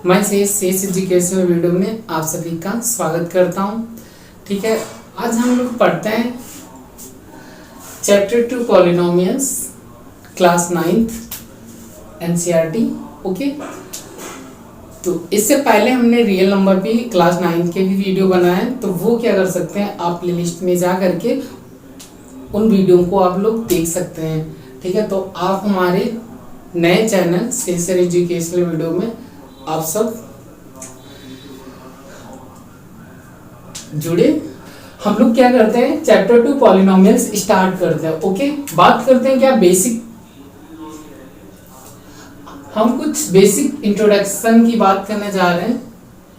मैं cess educational video में आप सभी का स्वागत करता हूं। ठीक है, आज हम लोग पढ़ते हैं chapter 2 polynomials, class 9th NCERT. Okay, तो इससे पहले हमने रियल नंबर भी क्लास 9th के भी वीडियो बनाए हैं, तो वो क्या कर सकते हैं, आप प्लेलिस्ट में जा करके उन वीडियो को आप लोग देख सकते हैं। ठीक है, तो आप हमारे नए चैनल सेस एजुकेशनल वीडियो में आप सब जुड़े। हम लोग क्या करते हैं, चैप्टर 2 पॉलिनोमियल्स स्टार्ट करते हैं। ओके, बात करते हैं क्या बेसिक, हम कुछ बेसिक इंट्रोडक्शन की बात करने जा रहे हैं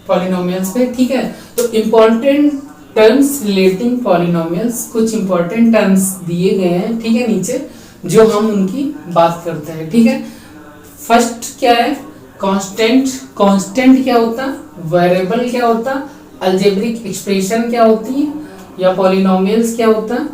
पॉलिनोमियल्स पे। ठीक है, तो इम्पोर्टेंट टर्म्स रिलेटिंग पॉलिनोमियल्स, कुछ इंपॉर्टेंट टर्म्स दिए गए हैं। ठीक है, नीचे जो हम उनकी बात करते हैं। ठीक है, फर्स्ट क्या है, कांस्टेंट। कांस्टेंट क्या होता है, वेरिएबल क्या होता है, अलजेब्रिक एक्सप्रेशन क्या होती है, या पॉलिनोमियल्स क्या होता है।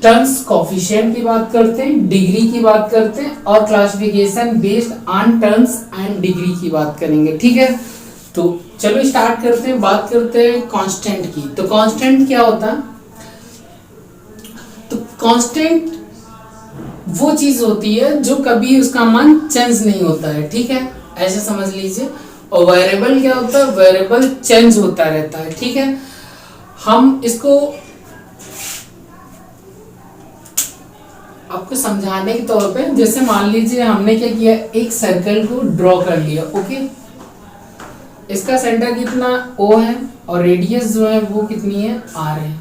टर्म्स, कोफिशिएंट की बात करते हैं, डिग्री की बात करते हैं, और classification based on terms and degree की बात करेंगे। ठीक है, तो चलो स्टार्ट करते हैं, बात करते हैं कांस्टेंट की। तो कांस्टेंट क्या होता है, तो कांस्टेंट वो चीज होती है जो कभी उसका मान चेंज नहीं होता है। ठीक है, ऐसे समझ लीजिए। और वेरिएबल क्या होता है, वेरिएबल चेंज होता रहता है। ठीक है, हम इसको आपको समझाने के तौर पे, जैसे मान लीजिए हमने क्या किया, एक सर्कल को ड्रॉ कर लिया। ओके, इसका सेंटर कितना O है और रेडियस जो है वो कितनी है, R है।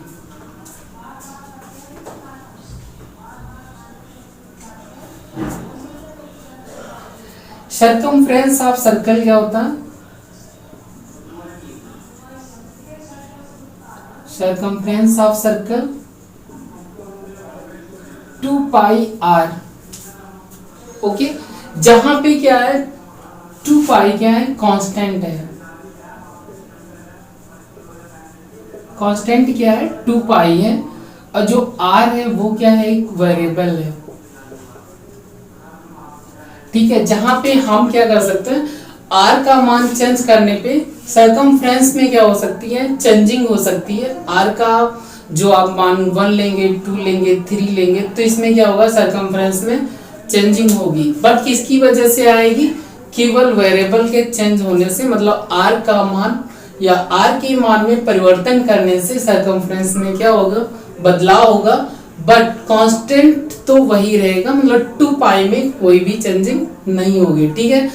सर्कमफ्रेंस ऑफ सर्कल क्या होता है, circumference of circle 2 pi R। Okay, जहां पे क्या है, 2 पाई क्या है, कांस्टेंट है। कांस्टेंट क्या है, 2 पाई है, और जो R है वो क्या है, एक वेरिएबल है। ठीक है, जहां पे हम क्या कर सकते हैं, R का मान चेंज करने पे सर्कमफ्रेंस में क्या हो सकती है, चेंजिंग हो सकती है। R का जो आप मान 1 लेंगे, 2 लेंगे, 3 लेंगे, तो इसमें क्या होगा, सर्कमफ्रेंस में चेंजिंग होगी। बट किसकी वजह से आएगी, केवल वेरिएबल के चेंज होने से, मतलब R का मान या R के मान में परिवर्तन करने से सर्कमफ्रेंस में क्या होगा, बदलाव होगा। बट कांस्टेंट तो वही रहेगा, मतलब 2 पाई में कोई भी चेंजिंग नहीं होगी। ठीक है,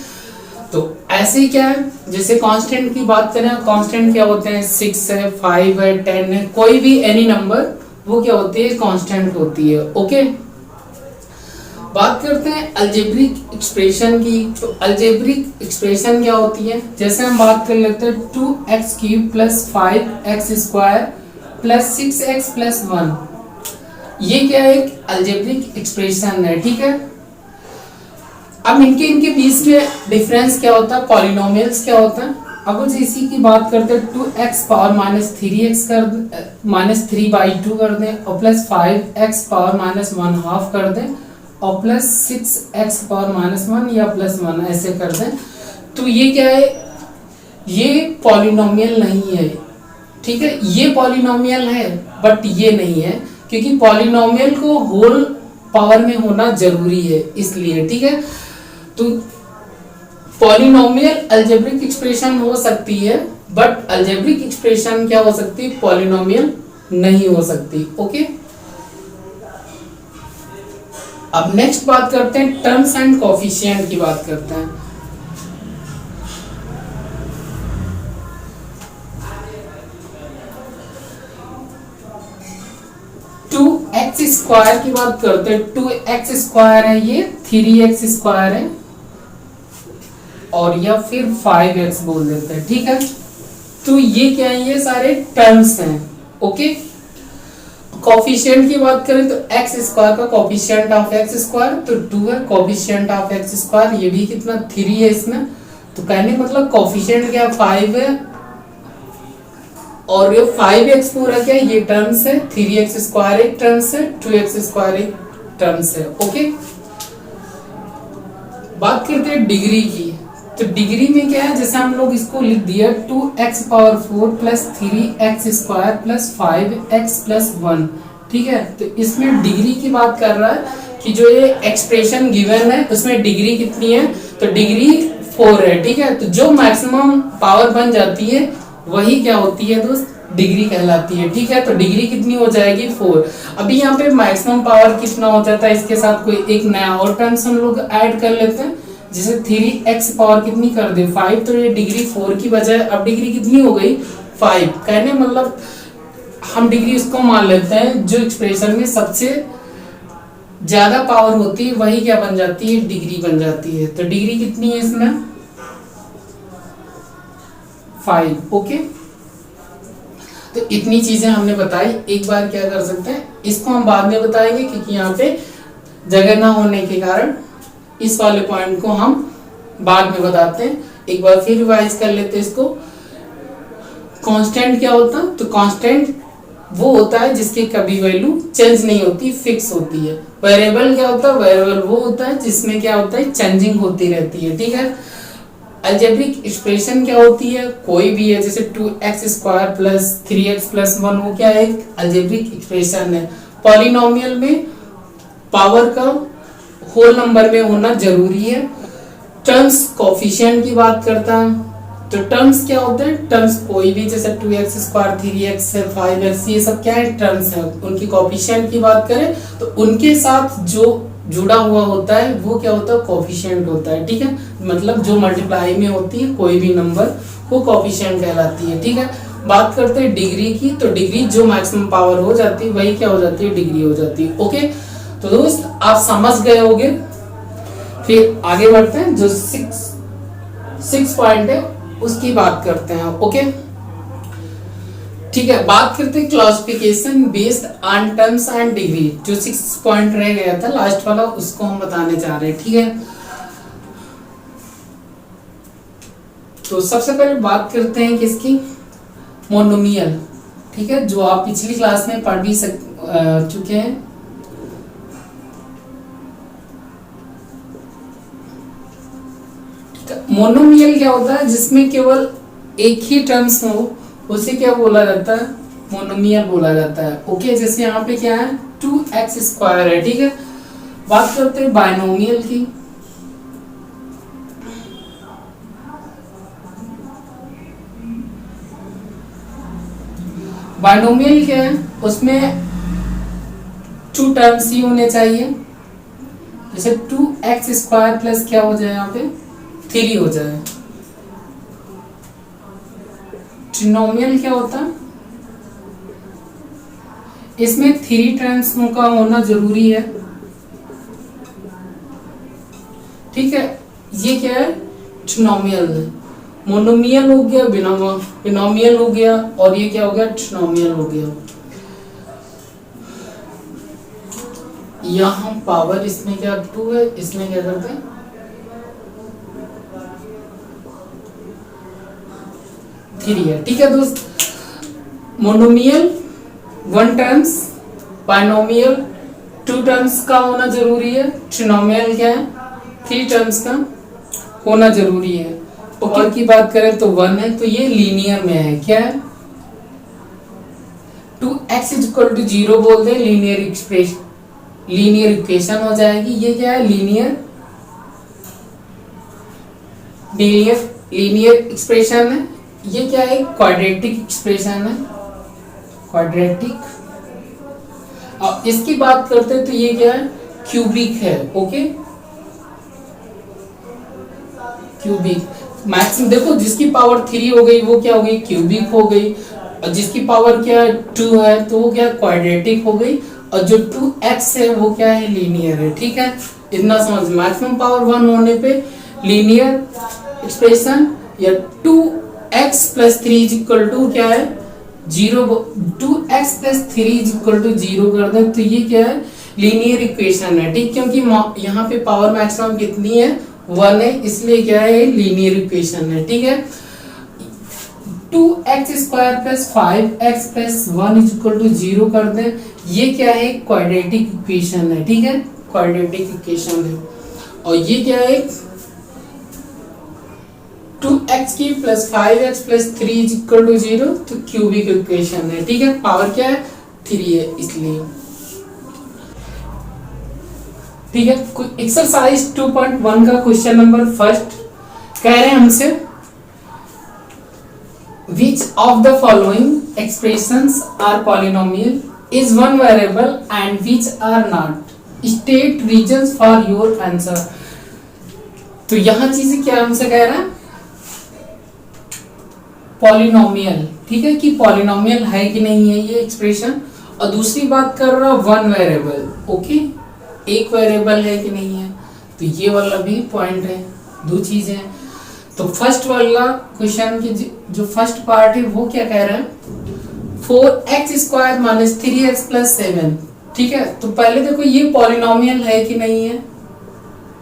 तो ऐसे क्या है, जैसे कांस्टेंट की बात करें, कांस्टेंट क्या होते हैं, 6 है, 5 है, 10 है, कोई भी एनी नंबर वो क्या होती है, कांस्टेंट होती है। ओके, बात करते हैं अलजेब्रिक एक्सप्रेशन की। तो अलजेब्रिक एक्सप्रेशन क्या होती है, जैसे हम बात कर लेते हैं 2x³ + 5x² + 6x + 1। ये क्या है, एक अलजेब्रिक एक्सप्रेशन है। ठीक है, अब इनके बीच में डिफरेंस क्या होता है, पॉलिनोमियल्स क्या होता है। अब कुछ इसी की बात करते हैं, 2x पावर -3x कर -3/2 कर दें, और +5x पावर -1/2 कर दें, और +6x पावर -1 या +1 ऐसे कर दें। तो ये क्या है, ये पॉलिनोमियल नहीं है। ठीक है, ये पॉलिनोमियल है बट ये नहीं है, क्योंकि पॉलिनोमियल को होल पावर में होना जरूरी है, इसलिए। ठीक है, तो पॉलिनोमियल अलजेब्रिक एक्सप्रेशन हो सकती है, बट अलजेब्रिक एक्सप्रेशन क्या हो सकती है, पॉलिनोमियल नहीं हो सकती। ओके, अब नेक्स्ट बात करते हैं टर्म्स एंड कोफिशिएंट की बात करते हैं। x² की बात करते हैं, 2x² है, ये 3x² है, और या फिर 5x बोल देते हैं। ठीक है, तो ये क्या है, ये सारे टर्म्स हैं। ओके, कोफिशिएंट की बात करें तो x² का कोफिशिएंट ऑफ x² तो 2 है, कोफिशिएंट ऑफ x², ये भी कितना, 3 है इसमें। तो कहने मतलब कोफिशिएंट क्या, 5 है, और ये 5x पूरा क्या, ये टर्म्स है, 3x² एक टर्म्स है, 2x² एक टर्म्स है। ओके, बात करते हैं डिग्री की। तो डिग्री में क्या है, जैसे हम लोग इसको लिख दिया 2x⁴ plus 3x² plus 5x plus 1, ठीक है। तो इसमें डिग्री की बात कर रहा है कि जो ये एक्सप्रेशन गिवन है उसमें डिग्री कितनी है, तो डिग्री 4 है, ठीक है। तो जो मैक्सिमम पावर बन जाती है वही क्या होती है दोस्त, डिग्री कहलाती है, ठीक है। तो डिग्री कितनी हो जाएगी 4। अभी यहाँ पे मैक्सिमम पावर कितना हो जाता है, इसके साथ कोई एक नया और टर्म्स हम लोग ऐड कर लेते हैं, जैसे 3x पावर कितनी कर दे 5, तो ये डिग्री 4 की बजाय अब डिग्री कितनी हो गई 5। कहने मतलब हम डिग्री उसको मान लेते हैं जो एक्सप्रेशन में सबसे ज्यादा पावर होती है वही क्या बन जाती है, डिग्री बन जाती है। तो डिग्री कितनी है इसमें 5, ओके। तो इतनी चीजें हमने बताई। एक बार क्या कर सकते हैं, इसको हम बाद में बताएंगे क्योंकि यहाँ पे जगह ना होने के कारण इस वाले पॉइंट को हम बाद में बताते हैं। एक बार फिर रिवाइज कर लेते हैं इसको। कांस्टेंट क्या होता है, तो कांस्टेंट वो होता है जिसकी कभी वैल्यू चेंज नहीं होती, फिक्स होती है। वेरिएबल क्या होता है, वेरिएबल वो होता है जिसमें क्या होता है, चेंजिंग होती रहती है, ठीक है। अलजेब्रिक एक्सप्रेशन क्या होती है, कोई भी है, जैसे 2x² प्लस 3x प्लस 1, वो क्या है, अलजेब्रिक एक्सप्रेशन है। पॉलिनोमियल में पावर का होल नंबर में होना जरूरी है। टर्म्स कोफिशिएंट की बात करता है, तो टर्म्स क्या होते हैं, टर्म्स कोई भी, जैसे 2x², 3x, 5x, ये सब क्या है, टर्म्स है। उनकी कोफिशिएंट की बात करें तो उनके साथ जो जुड़ा हुआ होता है वो क्या होता है, कोफिशिएंट होता है, ठीक है। मतलब जो मल्टीप्लाई में होती है कोई भी नंबर वो कोफिशिएंट कहलाती है, ठीक है। बात करते हैं डिग्री की, तो डिग्री जो मैक्सिमम पावर हो जाती है वही क्या हो जाती है, डिग्री हो जाती है, ओके। तो दोस्त आप समझ गए होंगे। फिर आगे बढ़ते हैं, जो 6 पॉइंट है उसकी बात करते हैं, ओके, ठीक है। बात करते हैं classification based on terms and degree. जो 6 पॉइंट रह गया था लास्ट वाला, उसको हम बताने जा रहे हैं, ठीक है। तो सबसे पहले बात करते हैं किसकी, मोनोमियल, ठीक है, जो आप पिछली क्लास में पढ़ भी चुके हैं। मोनोमियल क्या होता है, जिसमें केवल एक ही टर्म्स हो उसे क्या बोला जाता है, मोनोमियल बोला जाता है, ओके। जैसे यहाँ पे क्या है 2x² है, ठीक है। बात करते हैं बाइनोमियल की। बाइनोमियल क्या है, उसमें 2 टर्म्स ही होने चाहिए, जैसे 2x² प्लस क्या हो जाए यहाँ पे 3 हो जाए। ट्रिनोमियल क्या होता है, इसमें 3 टर्म्स का होना जरूरी है, ठीक है। ये क्या है, ट्रिनोमियल है। मोनोमियल हो गया, बिनोमियल हो गया, और ये क्या हो गया, ट्रिनोमियल हो गया। यहाँ पावर इसमें क्या 2 है, इसमें क्या करते हैं 3 है, ठीक है दोस्त। मोनोमियल 1 टर्म्स, बाइनोमियल 2 टर्म्स का होना जरूरी है, ट्रिनोमियल क्या है 3 टर्म्स का होना जरूरी है। और की बात करें तो 1 है, तो ये लीनियर में है, क्या है 2x = 0 बोल दे, लीनियर एक्सप्रेशन, लीनियर इक्वेशन हो जाएगी। ये क्या है, लीनियर एक्सप्रेशन है। ये क्या है, क्वाड्रेटिक एक्सप्रेशन है, क्वाड्रेटिक। अब इसकी बात करते हैं तो ये क्या है, क्यूबिक है, ओके, क्यूबिक। मैक्सिमम देखो, जिसकी पावर 3 हो गई वो क्या हो गई, क्यूबिक हो गई, और जिसकी पावर क्या 2 है तो वो क्या क्वाड्रेटिक हो गई, और जो 2x है वो क्या है, लीनियर है, ठीक है। इतना समझ, मैक्सिमम पावर 1 होने पे लीनियर एक्सप्रेशन, या 2x + 3 = क्या है 0, 2x + 3 = 0 कर दें तो ये क्या है, लीनियर इक्वेशन है, ठीक। क्योंकि यहाँ पे पावर मैक्सिमम कितनी है 1 है, इसलिए क्या है, लीनियर इक्वेशन है, ठीक है। 2x² + 5x + 1 = 0 कर दें, ये क्या है, क्वाड्रेटिक इक्वेशन है, ठीक है, क्वाड्रेटिक इक्वेशन है। और ये क्या है, 2x की plus 5x plus 3 is equal to 0, तो क्यूबिक इक्वेशन है, ठीक है। पावर क्या है 3 है इसलिए, ठीक है। एक्सरसाइज 2.1 का क्वेश्चन नंबर फर्स्ट कह रहे हैं हमसे, which of the following expressions are polynomial, is one variable and which are not, state reasons for your answer। तो यहां चीजें क्या हमसे कह रहा है, पॉलिनोमियल, ठीक है, कि पॉलिनोमियल है कि नहीं है ये एक्सप्रेशन, और दूसरी बात कर रहा वन वेरिएबल, ओके, एक वेरिएबल है कि नहीं है, तो ये वाला भी पॉइंट है, दो चीजें हैं। तो फर्स्ट वाला क्वेश्चन की जो फर्स्ट पार्ट है वो क्या कह रहा है, 4x² माइनस 3x प्लस 7, ठीक है। तो पहले देखो ये पॉलिनोमियल है कि नहीं है,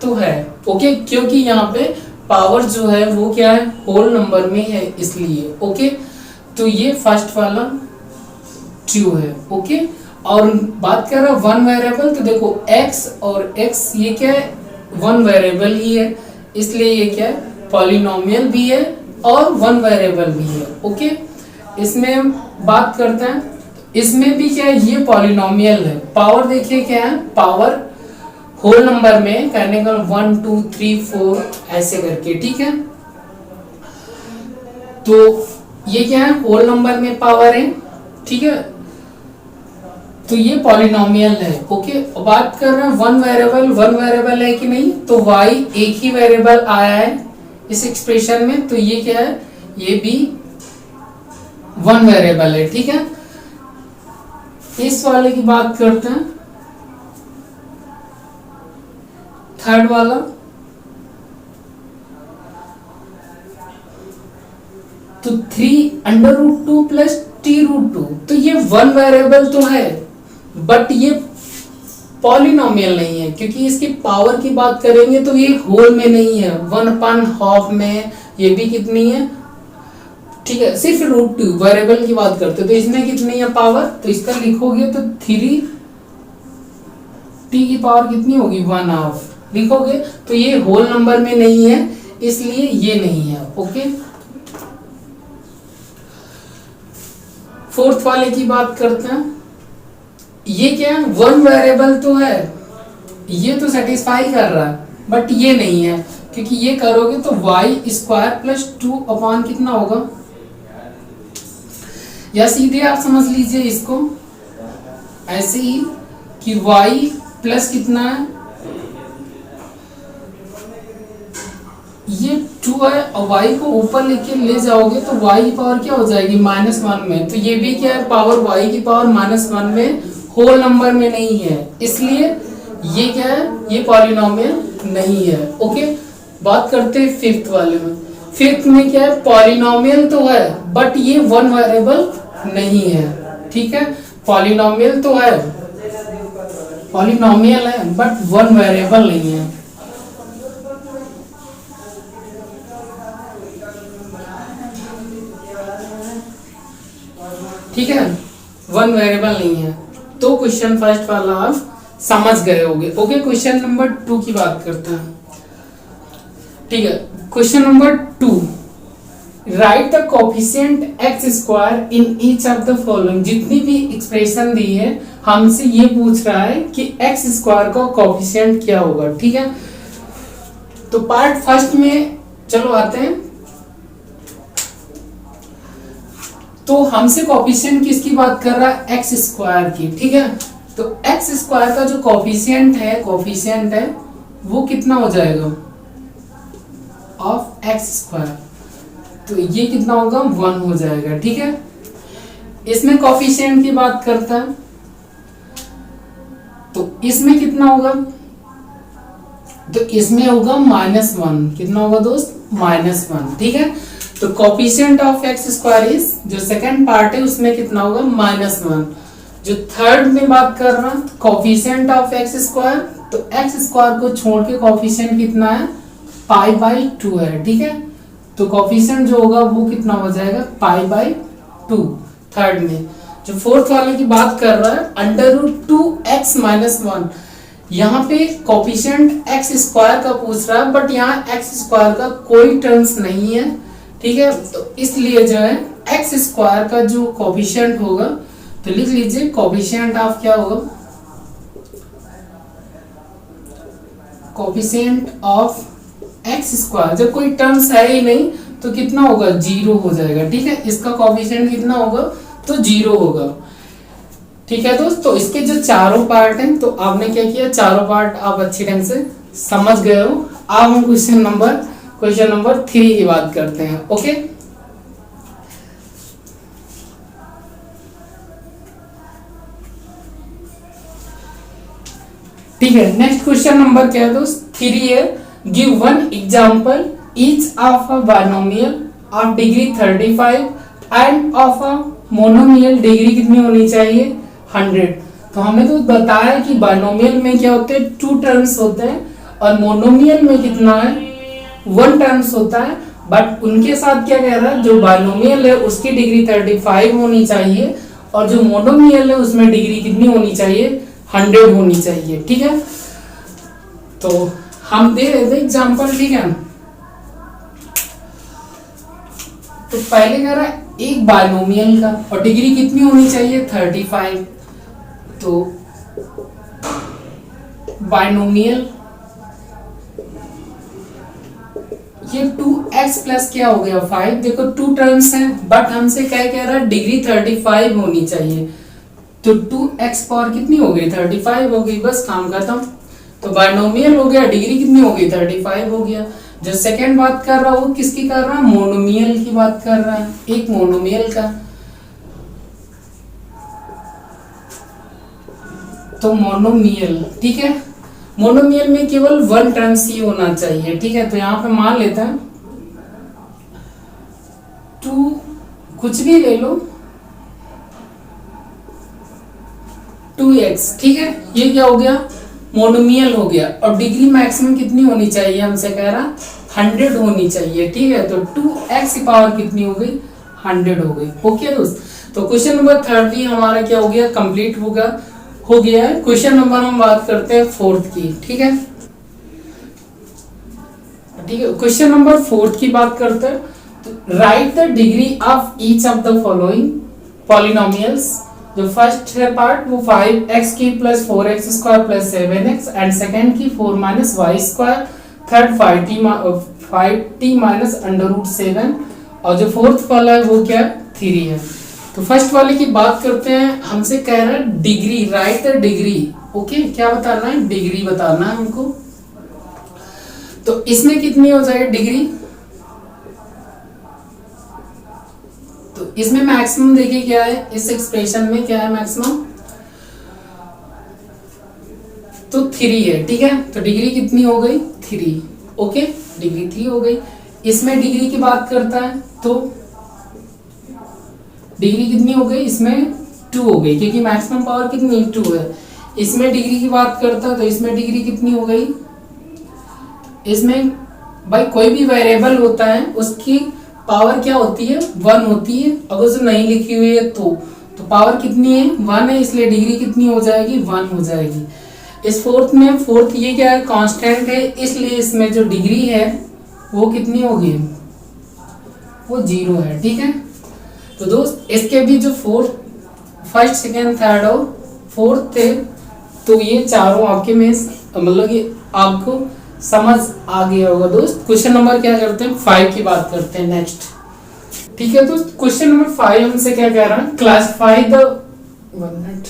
तो है, ओके, क्योंकि यहाँ पे पावर जो है वो क्या है, होल नंबर में है इसलिए, ओके। तो ये फर्स्ट वाला ट्रू है, ओके। और बात कर रहा वन वेरिएबल, तो देखो x और x ये क्या है, वन वेरिएबल ही है, इसलिए ये क्या है, पॉलिनोमियल भी है और वन वेरिएबल भी है, ओके। इसमें बात करते हैं, इसमें भी क्या है, ये पॉलिनोमियल है। पावर देखिए क्या है, पावर होल नंबर में करने का 1 2 3 4 ऐसे करके, ठीक है। तो ये क्या है, होल नंबर में पावर है, ठीक है, तो ये पॉलिनोमियल है, ओके। बात कर रहे हैं वन वेरिएबल है कि नहीं, तो y एक ही वेरिएबल आया है इस एक्सप्रेशन में, तो ये क्या है, ये भी वन वेरिएबल है, ठीक है। इस वाले की बात करते हैं, थर्ड वाला, तो 3√2 प्लस t√2, तो ये वन वेरिएबल तो है बट ये पॉलिनोमियल नहीं है, क्योंकि इसकी पावर की बात करेंगे तो ये होल में नहीं है, 1/2 में, ये भी कितनी है, ठीक है, सिर्फ √2 वेरिएबल की बात करते, तो इसमें कितनी है पावर, तो इसका लिखोगे तो 3t की पावर कितनी होगी, 1/2 लिखोगे, तो ये होल नंबर में नहीं है इसलिए ये नहीं है, ओके। फोर्थ वाले की बात करते हैं, ये क्या है, वन वेरिएबल तो है, ये तो सेटिस्फाई कर रहा है बट ये नहीं है, क्योंकि ये करोगे तो y² प्लस 2 अपॉन कितना होगा, या सीधे आप समझ लीजिए इसको ऐसे ही कि y प्लस कितना है, ये 2 है, और y को ऊपर लेके ले जाओगे तो y की पावर क्या हो जाएगी, -1 में, तो ये भी क्या है, पावर y की पावर -1 में, होल नंबर में नहीं है, इसलिए ये क्या है, ये पॉलिनोमियल नहीं है, ओके। बात करते हैं फिफ्थ वाले में। फिफ्थ में क्या है, पॉलिनोमियल तो है बट ये वन वेरिएबल नहीं है, ठीक है, पॉलिनोमियल तो है, पॉलिनोमियल है बट वन वेरिएबल नहीं है, ठीक है, वन वेरिएबल नहीं है। तो क्वेश्चन फर्स्ट वाला आप समझ गए होंगे, ओके। क्वेश्चन नंबर 2 की बात करते हैं, ठीक है। Question number 2, right the coefficient x² in each of the following. जितनी भी एक्सप्रेशन दी है हमसे ये पूछ रहा है कि x² का कोफिशिएंट क्या होगा, ठीक है। तो पार्ट फर्स्ट में चलो आते हैं, तो हमसे कोफिशिएंट किसकी बात कर रहा है, x² की, ठीक है। तो x² का जो कोफिशिएंट है वो कितना हो जाएगा, ऑफ x², तो ये कितना होगा, 1 हो जाएगा, ठीक है। इसमें कोफिशिएंट की बात करता है, तो इसमें कितना होगा, तो इसमें होगा -1, कितना होगा दोस्त, -1, ठीक है। तो कोफिशिएंट ऑफ x² इज, जो सेकंड पार्ट है उसमें कितना होगा, -1। जो थर्ड में बात कर रहा हूं, कोफिशिएंट ऑफ x², तो x² को छोड़ के कोफिशिएंट कितना है, π/2 है, ठीक है। तो कोफिशिएंट जो होगा वो कितना हो जाएगा, π/2 थर्ड में। जो फोर्थ वाले की बात कर रहा है, √2x - 1, यहाँ पे कोफिशिएंट x² का पूछ रहा है बट यहाँ x² का कोई टर्म्स नहीं है, ठीक है। तो इसलिए जो है एक्स स्क्वायर का जो कोफिशिएंट होगा, तो लिख लीजिए कोफिशिएंट ऑफ क्या होगा, कोफिशिएंट ऑफ एक्स स्क्वायर। जब कोई टर्म्स है ही नहीं तो कितना होगा, 0 हो जाएगा। ठीक है, इसका कोफिशिएंट कितना होगा, तो 0 होगा। ठीक है दोस्त, तो इसके जो चारों पार्ट हैं, तो आपने क्या किया, चारों पार्ट आप अच्छी ढंग से समझ गए हो। अब हम क्वेश्चन नंबर 3 की बात करते हैं। ओके, ठीक है। नेक्स्ट क्वेश्चन नंबर क्या है दोस्त, 3 है। Give one example each of a binomial of degree 35 end of a monomial degree कितनी होनी चाहिए, 100। तो हमने तो बताया कि बायनोमियल में क्या होते हैं, 2 टर्म्स होते हैं, और मोनोमियल में कितना है, 1 टर्म्स होता है। बट उनके साथ क्या कह रहा है, जो बायनोमियल है उसकी डिग्री 35 होनी चाहिए, और जो मोनोमियल है उसमें डिग्री कितनी होनी चाहिए, 100 होनी चाहिए। ठीक है, तो हम दे रहे थे एग्जाम्पल। ठीक है, तो पहले कह रहा है एक बायनोमियल का, और डिग्री कितनी होनी चाहिए, 35। तो बायनोमियल ये 2x प्लस क्या हो गया, 5। देखो 2 टर्म्स हैं, बट हमसे क्या कह रहा है, डिग्री 35 होनी चाहिए। तो 2x पावर कितनी हो गई, 35 हो गई, बस काम खत्म। तो बायनोमियल हो गया, डिग्री कितनी हो गई, 35 हो गया। जो सेकंड बात कर रहा हूँ, किसकी कर रहा है, मोनोमियल की बात कर रहा है, एक मोनोमियल का। तो मोनोमियल, ठीक है, मोनोमियल में केवल 1 टर्म्स ही होना चाहिए। ठीक है, तो यहाँ पे मान लेते हैं 2, कुछ भी ले लो, 2x। ठीक है, ये क्या हो गया, मोनोमियल हो गया, और डिग्री मैक्सिमम कितनी होनी चाहिए, हमसे कह रहा 100 होनी चाहिए। ठीक है, तो 2x की पावर कितनी हो गई, 100 हो गई। ओके दोस्त, तो क्वेश्चन नंबर 3 भी हमारा क्या हो गया, कंप्लीट हो गया है। क्वेश्चन नंबर हम बात करते हैं 4th की। ठीक है, क्वेश्चन नंबर 4th की बात करते हैं। Write the degree of each of the following polynomials. जो फर्स्ट है पार्ट वो 5x की plus 4x square plus 7x, and second की 4 minus Y square, third 5t minus under root 7, और जो 4th वाला है वो क्या है, 3 है। तो फर्स्ट वाले की बात करते हैं, हमसे कह रहा है degree, right the degree. Okay, क्या बताना है, डिग्री बताना है हमको। तो इसमें कितनी हो जाएगी डिग्री, तो इसमें मैक्सिमम देखिए क्या है, इस एक्सप्रेशन में क्या है मैक्सिमम, तो 3 है। ठीक है, तो डिग्री कितनी हो गई, 3। ओके, डिग्री 3 हो गई। इसमें डिग्री की बात करता है तो डिग्री कितनी हो गई, इसमें 2 हो गई, क्योंकि मैक्सिमम पावर कितनी 2 है। इसमें डिग्री की बात करता है तो इसमें डिग्री कितनी हो गई, इसमें भाई कोई भी वेरिएबल होता है उसकी पावर क्या होती है, 1 होती है। अगर जो नहीं लिखी हुई है तो पावर कितनी है, 1 है, इसलिए डिग्री कितनी हो जाएगी, 1 हो जाएगी। इस 4th में, 4th ये क्या है, कांस्टेंट है, इसलिए इसमें जो डिग्री है वो कितनी होगी, वो 0 है। ठीक है, तो दोस्त इसके भी जो फर्स्ट सेकेंड थर्ड और 4th थे, तो ये चारों आपके में मतलब ये आपको समझ आ गया होगा दोस्त। क्वेश्चन नंबर क्या करते हैं, 5 की बात करते हैं नेक्स्ट। ठीक है दोस्त, क्वेश्चन नंबर 5 हमसे क्या कह रहा है, क्लासिफाई द 1 मिनट,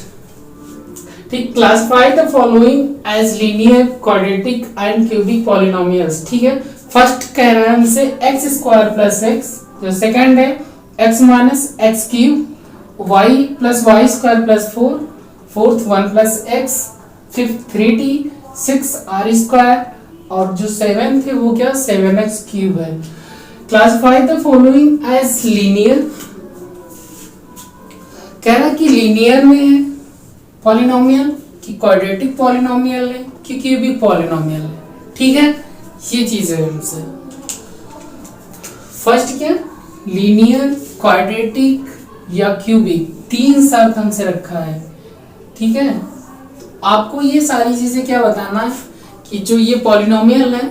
ठीक, classify the following as linear, quadratic and cubic polynomials. ठीक है, फर्स्ट कह रहा है हमसे x स्क्वायर प्लस x, जो सेकंड है x minus X cube, y plus Y square plus 4, fourth 1 plus x, fifth 3t, 6 r square, और जो 7th है वो क्या, 7x क्यूब है। Classify the following as linear, कह रहा कि लीनियर में है पॉलिनोमियल, कि क्वाड्रेटिक पॉलिनोमियल है, कि क्यूबिक पॉलिनोमियल है। ठीक है, ये चीज है हमसे। फर्स्ट क्या, लीनियर, क्वाड्रेटिक या क्यूबिक, 3 शर्त हमसे रखा है। ठीक है, आपको ये सारी चीजें क्या बताना है कि जो ये पॉलिनोमियल है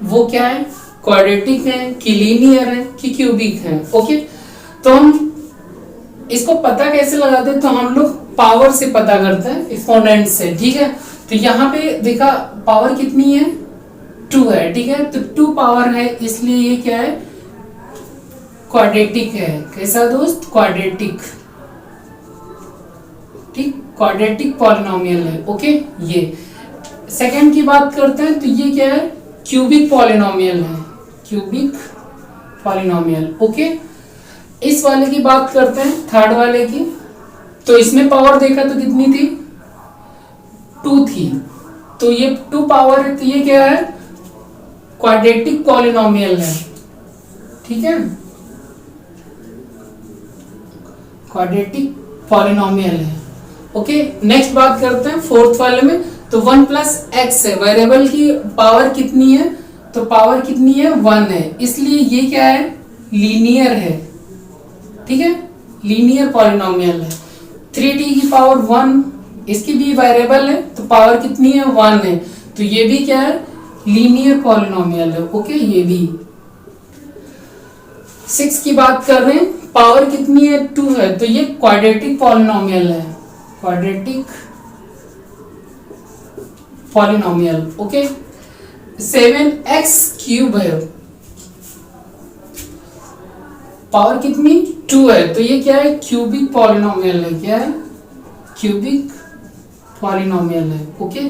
वो क्या है, क्वाड्रेटिक है कि लीनियर है कि क्यूबिक है। ओके, तो हम इसको पता कैसे लगाते हैं, तो हम लोग पावर से पता करते हैं, एक्सपोनेंट से। ठीक है, तो यहाँ पे देखा पावर कितनी है, 2 है। ठीक है, तो 2 पावर है, इसलिए ये क्या है, क्वाड्रेटिक है। कैसा दोस्त, क्वाड्रेटिक। ठीक, क्वाड्रेटिक पॉलिनोमियल है। ओके, ये सेकंड की बात करते हैं, तो ये क्या है, क्यूबिक पॉलिनोमियल है, क्यूबिक पॉलिनोमियल। ओके, इस वाले की बात करते हैं, थर्ड वाले की। तो इसमें पावर देखा तो कितनी थी, 2 थी, तो ये 2 पावर है, तो ये क्या है, क्वाड्रेटिक पॉलिनोमियल है। ठीक है, क्वाड्रेटिक पॉलिनोमियल है। ओके, नेक्स्ट बात करते हैं फोर्थ वाले में। तो 1 प्लस एक्स है, वेरिएबल की पावर कितनी है, तो पावर कितनी है, 1 है, इसलिए ये क्या है, लीनियर है। ठीक है, लीनियर पॉलिनोमियल है। 3t की पावर 1, इसकी भी वेरिएबल है, तो पावर कितनी है, 1 है, तो ये भी क्या है, लीनियर पॉलिनोमियल है। ओके, ये भी। 6 की बात कर रहे हैं, पावर कितनी है, 2 है, तो ये क्वाड्रेटिक पॉलिनोमियल है, quadratic polynomial. Okay, 7x cube है, पावर कितनी, 2 है, तो ये क्या है, क्यूबिक पॉलिनोमियल है। क्या है, क्यूबिक पॉलिनोमियल है। ओके,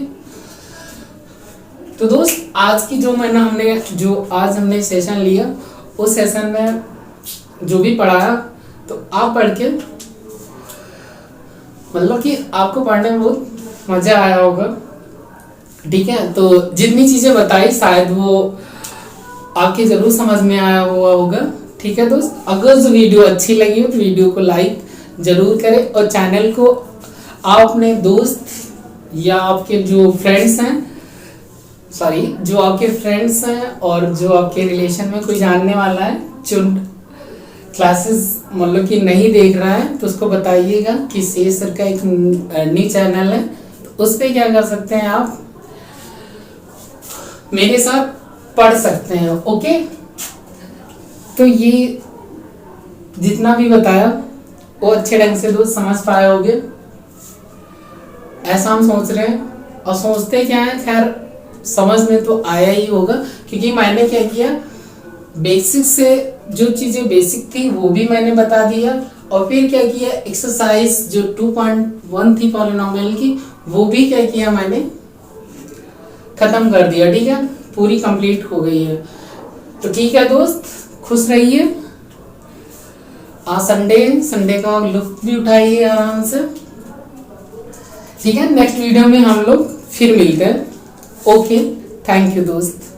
तो दोस्त आज की जो आज हमने सेशन लिया, उस सेशन में जो भी पढ़ाया, तो आप पढ़ के मतलब कि आपको पढ़ने में बहुत मजा आया होगा। ठीक है, तो जितनी चीजें बताई शायद वो आपके जरूर समझ में आया हुआ होगा। ठीक है दोस्त, अगर जो वीडियो अच्छी लगी हो तो वीडियो को लाइक जरूर करें, और चैनल को आप अपने दोस्त या आपके जो फ्रेंड्स हैं, जो आपके फ्रेंड्स हैं और जो आपके रिलेशन में कोई जानने वाला है जो क्लासेस मतलब कि नहीं देख रहा है, तो उसको बताइएगा कि से सर का एक न्यू चैनल है, तो उस पर क्या कर सकते हैं, आप मेरे साथ पढ़ सकते हैं। ओके, तो ये जितना भी बताया वो अच्छे ढंग से दोस्त समझ पाए होगे, ऐसा हम सोच रहे हैं। और सोचते क्या है, खैर समझ में तो आया ही होगा, क्योंकि मैंने क्या किया, बेसिक से जो चीजें बेसिक थी वो भी मैंने बता दिया, और फिर क्या किया, एक्सरसाइज जो 2.1 थी पॉलिनोमियल की, वो भी क्या किया, मैंने खत्म कर दिया। ठीक है, पूरी कंप्लीट हो गई है। तो ठीक है दोस्त, खुश रहिए। आज संडे का लुत्फ भी उठाइए आराम से। ठीक है, नेक्स्ट वीडियो में हम लोग फिर मिलते हैं। ओके, थैंक यू दोस्त।